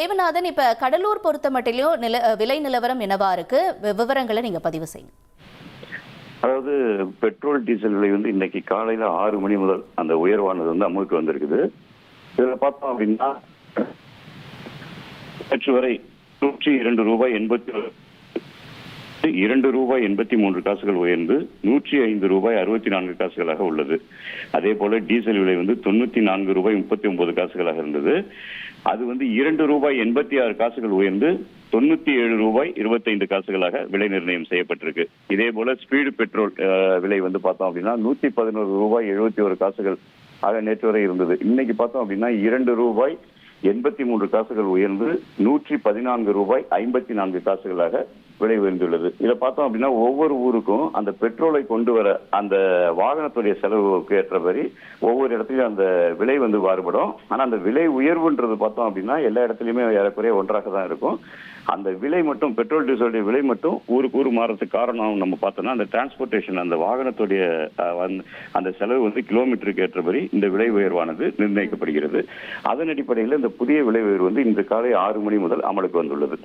தேவநாதன், இப்ப கடலூர் பொறுத்த மட்டிலும் விலை நிலவரம் என்னவா இருக்கு? விவரங்களை நீங்க பதிவு செய்யுங்க. அதாவது பெட்ரோல் டீசல் விலை இன்னைக்கு காலையில 6 மணி முதல் அந்த உயர்வானது அமலுக்கு வந்திருக்குது. இதுல பார்த்தோம் அப்படின்னா நேற்று வரை 102 ரூபாய் 2 ரூபாய் 83 காசுகள் உயர்ந்து 105 ரூபாய் 64 காசுகளாக உள்ளது. அதே போல டீசல் விலை 94 ரூபாய் 39 காசுகளாக இருந்தது. அது 2 ரூபாய் 86 காசுகள் உயர்ந்து 97 ரூபாய் 25 காசுகளாக விலை நிர்ணயம் செய்யப்பட்டிருக்கு. இதே போல ஸ்பீடு பெட்ரோல் விலை பார்த்தோம் அப்படின்னா 111 ரூபாய் 71 காசுகள் ஆக நேற்று வரை இருந்தது. இன்னைக்கு பார்த்தோம் அப்படின்னா 2 ரூபாய் 83 காசுகள் உயர்ந்து 114 ரூபாய் 54 காசுகளாக விலை உயர்ந்துள்ளது. இதை பார்த்தோம் அப்படின்னா ஒவ்வொரு ஊருக்கும் அந்த பெட்ரோலை கொண்டு வர அந்த வாகனத்துடைய செலவுக்கு ஏற்றபடி ஒவ்வொரு இடத்துலயும் அந்த விலை மாறுபடும். ஆனா அந்த விலை உயர்வுன்றது பார்த்தோம் அப்படின்னா எல்லா இடத்துலயுமே ஏறக்குறைய ஒன்றாக தான் இருக்கும். அந்த விலை மட்டும் பெட்ரோல் டீசலுடைய விலை மட்டும் ஊருக்கு ஊர் மாறதுக்கு காரணம் நம்ம பார்த்தோம்னா அந்த டிரான்ஸ்போர்டேஷன் அந்த வாகனத்துடைய அந்த செலவு கிலோமீட்டருக்கு ஏற்றபடி இந்த விலை உயர்வானது நிர்ணயிக்கப்படுகிறது. அதன் அடிப்படையில் இந்த புதிய விலை உயர்வு இன்று காலை 6 மணி முதல் அமலுக்கு வந்துள்ளது.